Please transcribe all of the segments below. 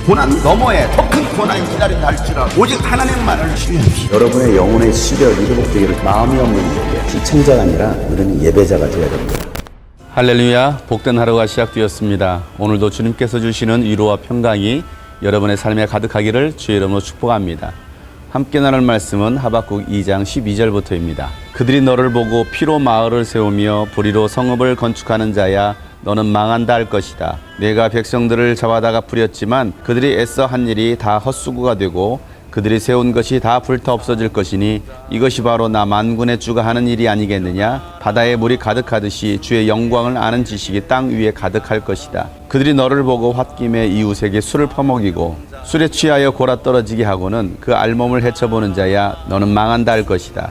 고난 너머에 더 큰 고난이 기다린다 할지라도 오직 하나님만을 신뢰합시다. 여러분의 영혼의 시력이 회복되기를 마음이 없는 자에게 시청자가 아니라 우리는 예배자가 되어야 됩니다. 할렐루야, 복된 하루가 시작되었습니다. 오늘도 주님께서 주시는 위로와 평강이 여러분의 삶에 가득하기를 주의 이름으로 축복합니다. 함께 나눌 말씀은 하박국 2장 12절부터입니다. 그들이 너를 보고 피로 마을을 세우며 불의로 성읍을 건축하는 자야 너는 망한다 할 것이다. 내가 백성들을 잡아다가 부렸지만 그들이 애써 한 일이 다 헛수고가 되고 그들이 세운 것이 다 불타 없어질 것이니 이것이 바로 나 만군의 주가 하는 일이 아니겠느냐. 바다에 물이 가득하듯이 주의 영광을 아는 지식이 땅 위에 가득할 것이다. 그들이 너를 보고 홧김에 이웃에게 술을 퍼먹이고 술에 취하여 골아 떨어지게 하고는 그 알몸을 헤쳐보는 자야 너는 망한다 할 것이다.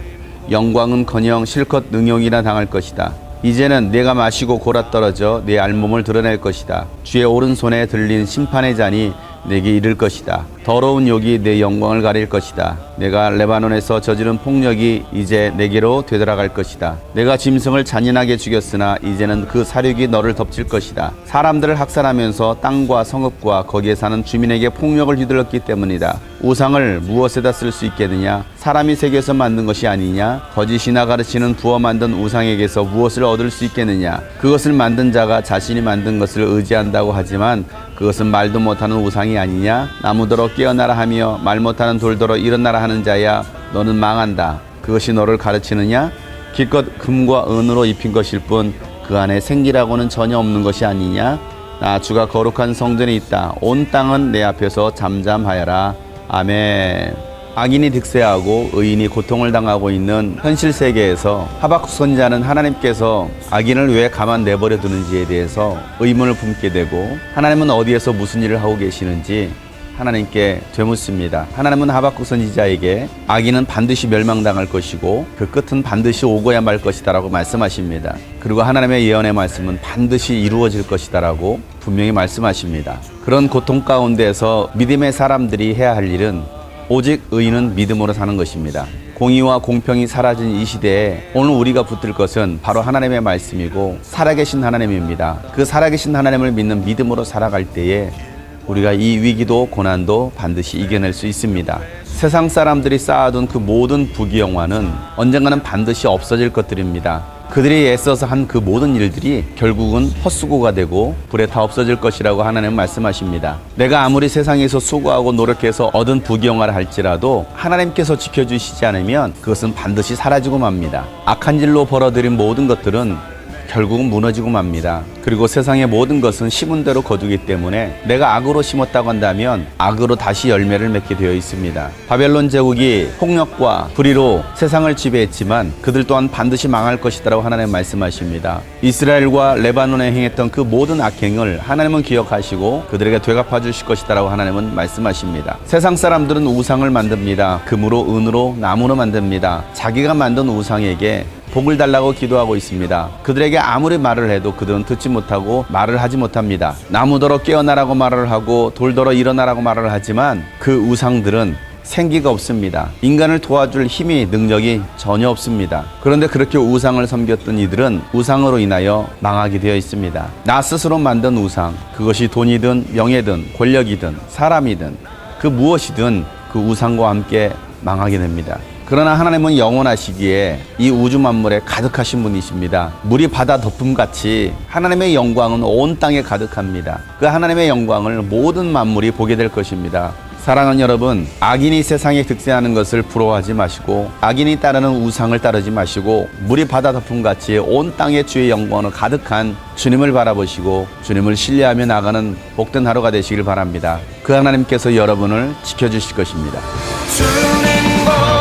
영광은커녕 실컷 능욕이나 당할 것이다. 이제는 내가 마시고 골아 떨어져 내 알몸을 드러낼 것이다. 주의 오른손에 들린 심판의 잔이 내게 이를 것이다. 더러운 욕이 내 영광을 가릴 것이다. 내가 레바논에서 저지른 폭력이 이제 내게로 되돌아갈 것이다. 내가 짐승을 잔인하게 죽였으나 이제는 그 사륙이 너를 덮칠 것이다. 사람들을 학살하면서 땅과 성읍과 거기에 사는 주민에게 폭력을 휘둘렀기 때문이다. 우상을 무엇에다 쓸 수 있겠느냐? 사람이 새겨서 만든 것이 아니냐? 거짓이나 가르치는 부어 만든 우상에게서 무엇을 얻을 수 있겠느냐? 그것을 만든 자가 자신이 만든 것을 의지한다고 하지만 그것은 말도 못하는 우상이 아니냐? 나무더러 깨어나라 하며 말 못하는 돌더러 일어나라 하는 자야 너는 망한다. 그것이 너를 가르치느냐? 기껏 금과 은으로 입힌 것일 뿐 그 안에 생기라고는 전혀 없는 것이 아니냐? 나 주가 거룩한 성전에 있다. 온 땅은 내 앞에서 잠잠하여라. 아멘. 악인이 득세하고 의인이 고통을 당하고 있는 현실 세계에서 하박국 선지자는 하나님께서 악인을 왜 가만 내버려 두는지에 대해서 의문을 품게 되고 하나님은 어디에서 무슨 일을 하고 계시는지 하나님께 되묻습니다. 하나님은 하박국 선지자에게 악인은 반드시 멸망당할 것이고 그 끝은 반드시 오고야 말 것이다 라고 말씀하십니다. 그리고 하나님의 예언의 말씀은 반드시 이루어질 것이다 라고 분명히 말씀하십니다. 그런 고통 가운데서 믿음의 사람들이 해야 할 일은 오직 의인은 믿음으로 사는 것입니다. 공의와 공평이 사라진 이 시대에 오늘 우리가 붙들 것은 바로 하나님의 말씀이고 살아계신 하나님입니다. 그 살아계신 하나님을 믿는 믿음으로 살아갈 때에 우리가 이 위기도 고난도 반드시 이겨낼 수 있습니다. 세상 사람들이 쌓아둔 그 모든 부귀영화는 언젠가는 반드시 없어질 것들입니다. 그들이 애써서 한 그 모든 일들이 결국은 헛수고가 되고 불에 다 없어질 것이라고 하나님은 말씀하십니다. 내가 아무리 세상에서 수고하고 노력해서 얻은 부귀영화를 할지라도 하나님께서 지켜주시지 않으면 그것은 반드시 사라지고 맙니다. 악한 일로 벌어들인 모든 것들은 결국은 무너지고 맙니다. 그리고 세상의 모든 것은 심은 대로 거두기 때문에 내가 악으로 심었다고 한다면 악으로 다시 열매를 맺게 되어 있습니다. 바벨론 제국이 폭력과 불의로 세상을 지배했지만 그들 또한 반드시 망할 것이다라고 하나님 말씀하십니다. 이스라엘과 레바논에 행했던 그 모든 악행을 하나님은 기억하시고 그들에게 되갚아 주실 것이다라고 하나님은 말씀하십니다. 세상 사람들은 우상을 만듭니다. 금으로 은으로 나무로 만듭니다. 자기가 만든 우상에게 복을 달라고 기도하고 있습니다. 그들에게 아무리 말을 해도 그들은 듣지 못하고 말을 하지 못합니다. 나무더러 깨어나라고 말을 하고 돌더러 일어나라고 말을 하지만 그 우상들은 생기가 없습니다. 인간을 도와줄 힘이 능력이 전혀 없습니다. 그런데 그렇게 우상을 섬겼던 이들은 우상으로 인하여 망하게 되어 있습니다. 나 스스로 만든 우상, 그것이 돈이든 명예든 권력이든 사람이든 그 무엇이든 그 우상과 함께 망하게 됩니다. 그러나 하나님은 영원하시기에 이 우주 만물에 가득하신 분이십니다. 물이 바다 덮음같이 하나님의 영광은 온 땅에 가득합니다. 그 하나님의 영광을 모든 만물이 보게 될 것입니다. 사랑하는 여러분, 악인이 세상에 득세하는 것을 부러워하지 마시고 악인이 따르는 우상을 따르지 마시고 물이 바다 덮음같이 온 땅에 주의 영광으로 가득한 주님을 바라보시고 주님을 신뢰하며 나가는 복된 하루가 되시길 바랍니다. 그 하나님께서 여러분을 지켜주실 것입니다. 주님